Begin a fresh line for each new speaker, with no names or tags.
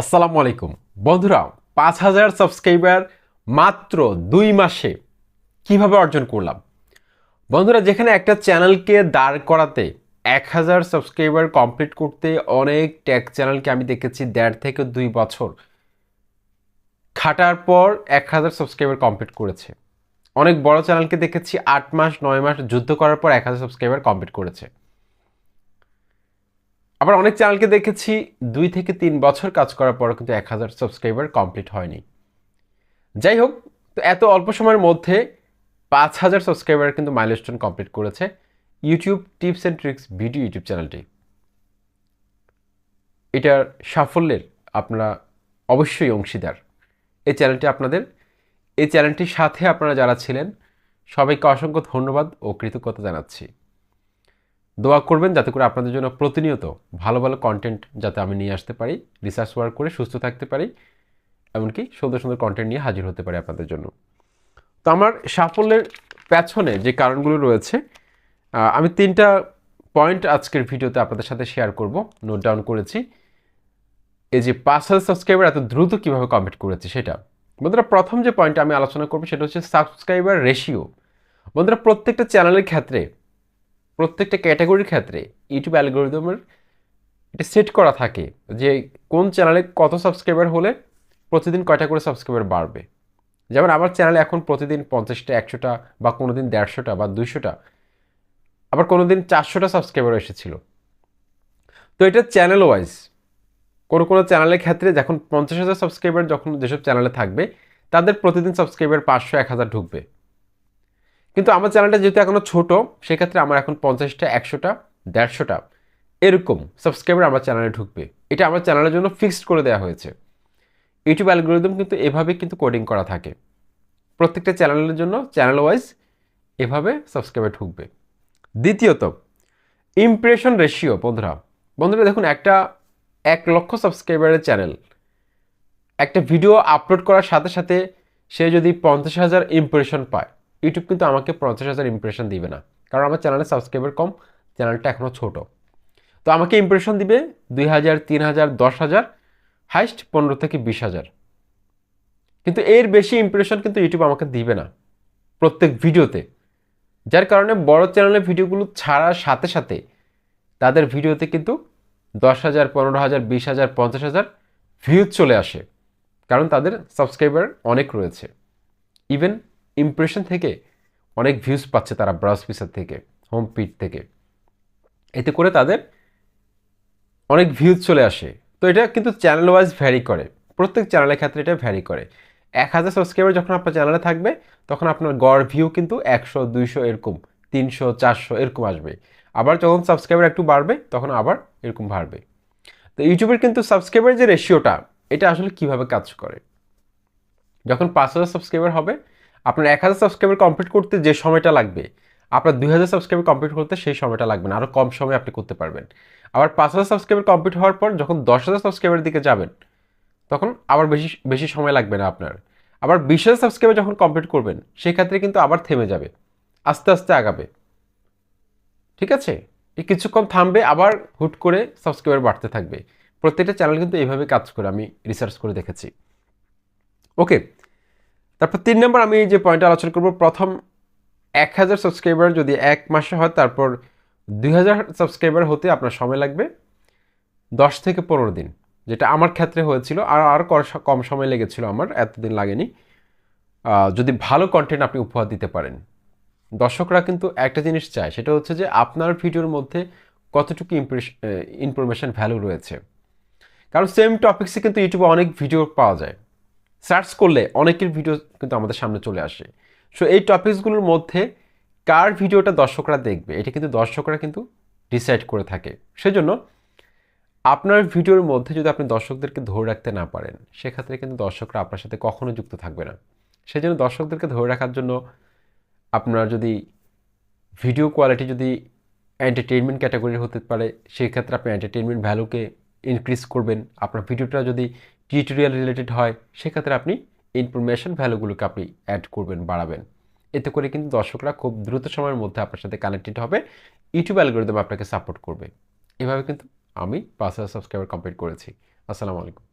আসসালামু আলাইকুম বন্ধুরা, ৫,০০০ সাবস্ক্রাইবার মাত্র ২ মাসে কিভাবে অর্জন করলাম। বন্ধুরা, যেখানে একটা চ্যানেলকে দাঁড় করাতে ১,০০০ সাবস্ক্রাইবার কমপ্লিট করতে অনেক টেক চ্যানেলকে আমি দেখেছি ১.৫ থেকে ২ বছর খাটার পর ১,০০০ সাবস্ক্রাইবার কমপ্লিট করেছে। অনেক বড় চ্যানেলকে দেখেছি ৮ মাস ৯ মাস যুদ্ধ করার পর ১,০০০ সাবস্ক্রাইবার কমপ্লিট করেছে। আবার অনেক চ্যানেলকে দেখেছি ২ থেকে ৩ বছর কাজ করার পরও কিন্তু ১,০০০ সাবস্ক্রাইবার কমপ্লিট হয়নি। যাই হোক, তো এত অল্প সময়ের মধ্যে ৫,০০০ সাবস্ক্রাইবার কিন্তু মাইলস্টোন কমপ্লিট করেছে YouTube tips and tricks video YouTube চ্যানেলটি। এটার সাফল্যের আপনারা অবশ্যই অংশীদার। এই চ্যানেলটির সাথে আপনারা যারা ছিলেন সবাইকে অসংখ্য ধন্যবাদ ও কৃতজ্ঞতা জানাচ্ছি। দোয়া করবেন যাতে করে আপনাদের জন্য প্রতিনিয়ত ভালো ভালো কন্টেন্ট যাতে আমি নিয়ে আসতে পারি, রিসার্চ ওয়ার্ক করে সুস্থ থাকতে পারি, এমনকি সুন্দর সুন্দর কন্টেন্ট নিয়ে হাজির হতে পারি আপনাদের জন্য। তো আমার সাফল্যের পেছনে যে কারণগুলো রয়েছে, আমি ৩টা পয়েন্ট আজকের ভিডিওতে আপনাদের সাথে শেয়ার করব, নোট ডাউন করেছি। এই যে ৫,০০০ সাবস্ক্রাইবার এত দ্রুত কীভাবে কমপ্লিট করেছি সেটা। বন্ধুরা, প্রথম যে পয়েন্টটা আমি আলোচনা করবো সেটা হচ্ছে সাবস্ক্রাইবার রেশিও। বন্ধুরা, প্রত্যেকটা চ্যানেলের ক্ষেত্রে, প্রত্যেকটা ক্যাটাগরির ক্ষেত্রে ইউটিউব অ্যালগরিদমের এটা সেট করা থাকে যে কোন চ্যানেলে কত সাবস্ক্রাইবার হলে প্রতিদিন কয়টা করে সাবস্ক্রাইবার বাড়বে। যেমন আমার চ্যানেলে এখন প্রতিদিন ৫০টা ১০০টা বা কোনো দিন ১৫০টা বা ২০০টা, আবার কোনো দিন ৪০০টা সাবস্ক্রাইবার এসেছিল। তো এটা চ্যানেল ওয়াইজ। কোনো চ্যানেলের ক্ষেত্রে যখন ৫০,০০০ সাবস্ক্রাইবার যখন যেসব চ্যানেলে থাকবে তাদের প্রতিদিন সাবস্ক্রাইবার ৫০০ ১,০০০ ঢুকবে। কিন্তু আমার চ্যানেলটা যেহেতু এখনও ছোটো, সেক্ষেত্রে আমার এখন ৫০টা ১০০টা ১৫০টা এরকম সাবস্ক্রাইবার আমার চ্যানেলে ঢুকবে। এটা আমার চ্যানেলের জন্য ফিক্সড করে দেওয়া হয়েছে। ইউটিউব অ্যালগরিদম কিন্তু এভাবে কিন্তু কোডিং করা থাকে, প্রত্যেকটা চ্যানেলের জন্য চ্যানেল ওয়াইজ এভাবে সাবস্ক্রাইবার ঢুকবে। দ্বিতীয়ত, ইমপ্রেশন রেশিও। বন্ধুরা দেখুন, একটা ১,০০,০০০ সাবস্ক্রাইবারের চ্যানেল একটা ভিডিও আপলোড করার সাথে সাথে সে যদি ৫০,০০০ ইমপ্রেশন পায়, ইউটিউব কিন্তু আমাকে ৫০,০০০ ইমপ্রেশন দিবে না, কারণ আমার চ্যানেলের সাবস্ক্রাইবার কম, চ্যানেলটা এখনও ছোট। তো আমাকে ইমপ্রেশন দিবে ২,০০০, ৩,০০০, ১০,০০০, হাইস্ট ১৫ থেকে ২০,০০০। কিন্তু এর বেশি ইমপ্রেশন কিন্তু ইউটিউব আমাকে দিবে না প্রত্যেক ভিডিওতে। যার কারণে বড় চ্যানেলের ভিডিওগুলো ছাড়ার সাথে সাথে তাদের ভিডিওতে কিন্তু ১০,০০০, ১৫,০০০, ২০,০০০, ৫০,০০০ ভিউজ চলে আসে, কারণ তাদের সাবস্ক্রাইবার অনেক রয়েছে। ইভেন ইমপ্রেশন থেকে অনেক ভিউজ পাচ্ছে তারা ব্রাউজ ফিচার থেকে, হোম ফিড থেকে। এতে করে তাদের অনেক ভিউজ চলে আসে। তো এটা কিন্তু চ্যানেল ওয়াইজ ভ্যারি করে, প্রত্যেক চ্যানেলের ক্ষেত্রে এটা ভ্যারি করে। ১,০০০ সাবস্ক্রাইবার যখন আপনার চ্যানেলে থাকবে তখন আপনার গড় ভিউ কিন্তু ১০০, ২০০ এরকম, ৩০০, ৪০০ এরকম আসবে। আবার যখন সাবস্ক্রাইবার একটু বাড়বে তখন আবার এরকম বাড়বে। তো ইউটিউবের কিন্তু সাবস্ক্রাইবার যে রেশিওটা, এটা আসলে কিভাবে কাজ করে, যখন ৫,০০০ সাবস্ক্রাইবার হবে আপনার ১,০০০ সাবস্ক্রাইবার কমপ্লিট করতে যে সময়টা লাগবে, আপনার ২,০০০ সাবস্ক্রাইবার কমপ্লিট করতে সেই সময়টা লাগবে না, আরও কম সময়ে আপনি করতে পারবেন। আবার ৫,০০০ সাবস্ক্রাইবার কমপ্লিট হওয়ার পর যখন ১০,০০০ সাবস্ক্রাইবারের দিকে যাবেন তখন আবার বেশি বেশি সময় লাগবে না আপনার। আবার ২০,০০০ সাবস্ক্রাইবার যখন কমপ্লিট করবেন সেক্ষেত্রে কিন্তু আবার থেমে যাবে, আস্তে আস্তে আগাবে। ঠিক আছে, এই কিছুক্ষণ থামবে, আবার হুট করে সাবস্ক্রাইবার বাড়তে থাকবে। প্রত্যেকটা চ্যানেল কিন্তু এইভাবে কাজ করে, আমি রিসার্চ করে দেখেছি। ওকে, তারপর ৩ নম্বর আমি যে পয়েন্টটা আলোচনা করব, প্রথম ১,০০০ সাবস্ক্রাইবার যদি ১ মাসে হয়, তারপর ২,০০০ সাবস্ক্রাইবার হতে আপনার সময় লাগবে ১০ থেকে ১৫ দিন, যেটা আমার ক্ষেত্রে হয়েছিল। আর কম সময় লেগেছিল, আমার এতদিন লাগেনি, যদি ভালো কন্টেন্ট আপনি উপহার দিতে পারেন। দর্শকরা কিন্তু একটা জিনিস চায়, সেটা হচ্ছে যে আপনার ভিডিওর মধ্যে কতটুকু ইনফরমেশন ভ্যালু রয়েছে। কারণ সেম টপিক্সে কিন্তু ইউটিউবে অনেক ভিডিও পাওয়া যায়, সার্চ করলে অনেকের ভিডিও কিন্তু আমাদের সামনে চলে আসে। সো এই টপিকসগুলোর মধ্যে কার ভিডিওটা দর্শকরা দেখবে, এটা কিন্তু দর্শকরা কিন্তু ডিসাইড করে থাকে। সেজন্য আপনার ভিডিওর মধ্যে যদি আপনি দর্শকদেরকে ধরে রাখতে না পারেন, সেক্ষেত্রে কিন্তু দর্শকরা আপনার সাথে কখনো যুক্ত থাকবে না। সেজন্য দর্শকদেরকে ধরে রাখার জন্য আপনার যদি ভিডিও কোয়ালিটি যদি এন্টারটেইনমেন্ট ক্যাটাগরির হতে পারে, সেক্ষেত্রে আপনি এন্টারটেইনমেন্ট ভ্যালুকে ইনক্রিজ করবেন। আপনার ভিডিওটা যদি টিউটোরিয়াল রিলেটেড হয়, সেক্ষেত্রে আপনি ইনফরমেশন ভ্যালুগুলোকে আপনি অ্যাড করবেন, বাড়াবেন। এতে করে কিন্তু দর্শকরা খুব দ্রুত সময়ের মধ্যে আপনার সাথে কানেক্টেড হবে, ইউটিউব অ্যালগরিদম আপনাকে সাপোর্ট করবে। এভাবে কিন্তু আমি ৫,০০০ সাবস্ক্রাইবার কমপ্লিট করেছি। আসসালামু আলাইকুম।